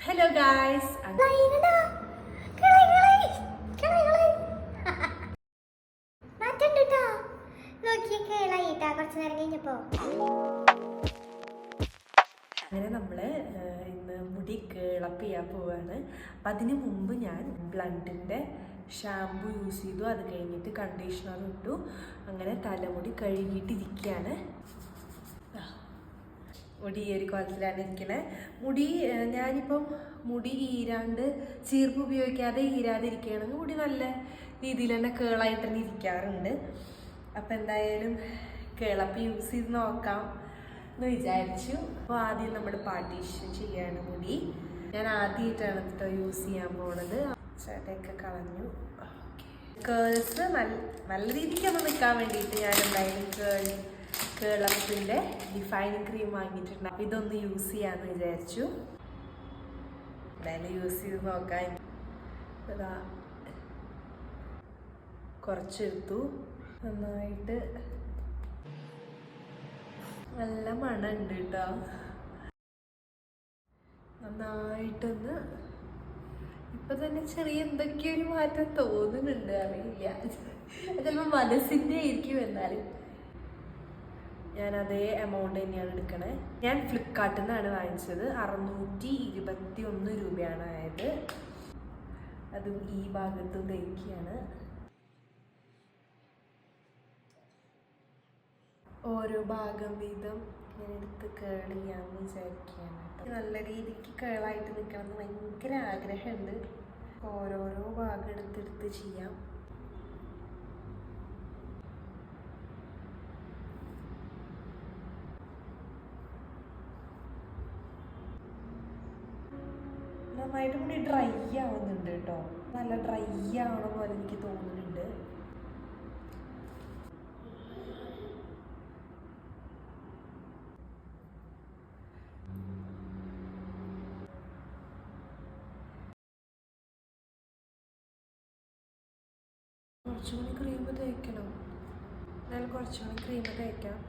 Hello guys, അങ്ങനെ നമ്മള് ഇന്ന് മുടി കേളപ്പ് ചെയ്യാൻ പോവാണ്. അപ്പം അതിന് മുമ്പ് ഞാൻ ബ്ലണ്ടിൻ്റെ ഷാമ്പു യൂസ് ചെയ്തു. അത് കഴിഞ്ഞിട്ട് കണ്ടീഷണർ ഇട്ടു. അങ്ങനെ തലമുടി കഴുകിയിട്ടിരിക്കുകയാണ്. മുടി ഈ ഒരു കോലത്തിലാണ് ഇരിക്കണേ. മുടി ഞാനിപ്പം മുടി ഈരാണ്ട് ചീർപ്പ് ഉപയോഗിക്കാതെ ഈരാതിരിക്കുകയാണെങ്കിൽ മുടി നല്ല രീതിയിൽ തന്നെ കേളായിട്ട് തന്നെ ഇരിക്കാറുണ്ട്. അപ്പം എന്തായാലും കേളപ്പ് യൂസ് ചെയ്ത് നോക്കാം എന്ന് വിചാരിച്ചു. അപ്പോൾ ആദ്യം നമ്മൾ പാർട്ടീഷൻ ചെയ്യാണ് മുടി. ഞാൻ ആദ്യമായിട്ടാണ് കേട്ടോ യൂസ് ചെയ്യാൻ പോണത്. ചേട്ടയൊക്കെ കളഞ്ഞു. കേൾസ് നല്ല രീതിക്കൊന്ന് നിൽക്കാൻ വേണ്ടിയിട്ട് ഞാൻ എന്തായാലും കേളപ്പിൻ്റെ ഡിഫൈനിങ് ക്രീം വാങ്ങിയിട്ടുണ്ട്. അപ്പം ഇതൊന്ന് യൂസ് ചെയ്യാമെന്ന് വിചാരിച്ചു. എന്തായാലും യൂസ് ചെയ്ത് നോക്കാം. അതാ കുറച്ചെടുത്തു. നന്നായിട്ട് നല്ല മണമുണ്ട് കേട്ടോ. നന്നായിട്ടൊന്ന് ഇപ്പം തന്നെ ചെറിയ എന്തൊക്കെയോ ഒരു മാറ്റം തോന്നുന്നുണ്ട്. അറിയില്ല, ചിലപ്പോൾ മനസ്സിൻ്റെ ആയിരിക്കും. എന്നാലും ഞാൻ അതേ എമൗണ്ട് തന്നെയാണ് എടുക്കണേ. ഞാൻ ഫ്ലിപ്കാർട്ടിൽ നിന്നാണ് വാങ്ങിച്ചത്. 621 രൂപയാണ് ആയത്. അതും ഈ ഭാഗത്തും തേക്കുകയാണ്. ഓരോ ഭാഗം വീതം ഞാൻ എടുത്ത് കേൾ ചെയ്യാമെന്ന് വിചാരിക്കുകയാണ്. നല്ല രീതിക്ക് കേളായിട്ട് നിൽക്കണം എന്ന് ഭയങ്കര ആഗ്രഹമുണ്ട്. ഓരോരോ ഭാഗം എടുത്തെടുത്ത് ചെയ്യാം. നന്നായിട്ട് മുടി ഡ്രൈ ആവുന്നുണ്ട് കേട്ടോ. നല്ല ഡ്രൈ ആവണ പോലെ എനിക്ക് തോന്നുന്നുണ്ട്. കുറച്ചുകൂടി ക്രീം തേക്കണം. എന്നാലും കുറച്ചുകൂടി ക്രീം തേക്കാം.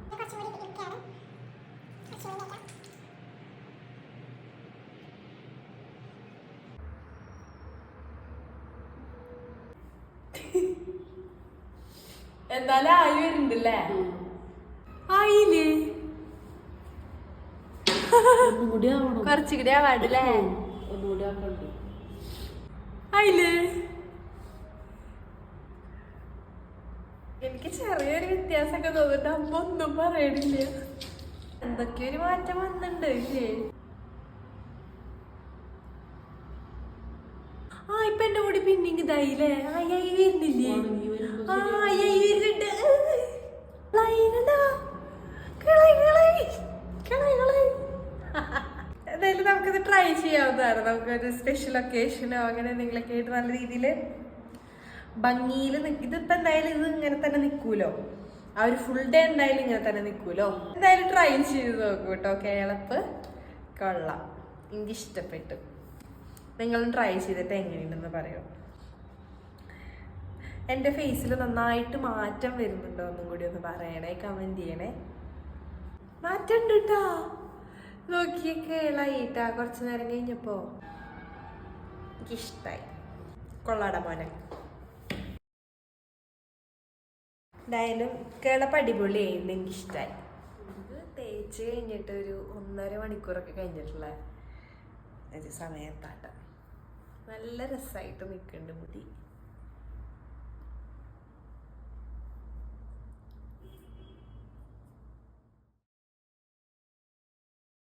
എന്നാലും ആയി വരുന്നുണ്ടല്ലേ? ആയില്ലേ? കുറച്ചുകൂടി ആവാണ്ടല്ലേ? ആയില്ലേ? എനിക്ക് ചെറിയൊരു വ്യത്യാസമൊക്കെ തോന്നിട്ട് അമ്മ ഒന്നും പറയണില്ല. എന്തൊക്കെയോ ഒരു മാറ്റം വന്നിട്ടുണ്ട് ഇല്ലേ? ഇപ്പൊ എന്റെ കൂടി പിന്നെങ്കിൽ ഇതായില്ലേ? ആയി വരുന്നില്ലേ? എന്തായാലും നമുക്കിത് ട്രൈ ചെയ്യാവുന്നതാണ്. നമുക്കൊരു സ്പെഷ്യൽ ഒക്കേഷനോ അങ്ങനെ എന്തെങ്കിലുമൊക്കെ ആയിട്ട് നല്ല രീതിയിൽ ഭംഗിയിൽ ഇതിപ്പോ എന്തായാലും ഇത് ഇങ്ങനെ തന്നെ നിൽക്കൂലോ. ആ ഒരു ഫുൾ ഡേ എന്തായാലും ഇങ്ങനെ തന്നെ നിൽക്കൂലോ. എന്തായാലും ട്രൈ ചെയ്ത് നോക്കൂ കേട്ടോ. കേളപ്പ് കൊള്ളാം, എനിക്ക് ഇഷ്ടപ്പെട്ടു. നിങ്ങളും ട്രൈ ചെയ്തിട്ട് എങ്ങനെയുണ്ടെന്ന് പറയൂ. എൻ്റെ ഫേസിൽ നന്നായിട്ട് മാറ്റം വരുന്നുണ്ടോ ഒന്നും കൂടി ഒന്ന് പറയണേ, കമൻറ്റ് ചെയ്യണേ. മാറ്റം ഉണ്ട് കേട്ടോ. നോക്കിയേ, കേളായിട്ടാ കുറച്ച് നേരം കഴിഞ്ഞപ്പോ എനിക്കിഷ്ടായി. കൊള്ളാടാ മോനെ. എന്തായാലും കേളപ്പ് അടിപൊളിയായിരുന്നു, എനിക്കിഷ്ടമായി. ഇത് തേച്ച് കഴിഞ്ഞിട്ട് ഒരു 1.5 മണിക്കൂറൊക്കെ കഴിഞ്ഞിട്ടുള്ള ഒരു സമയത്താട്ട നല്ല രസമായിട്ട് നിൽക്കുന്നുണ്ട് മുടി.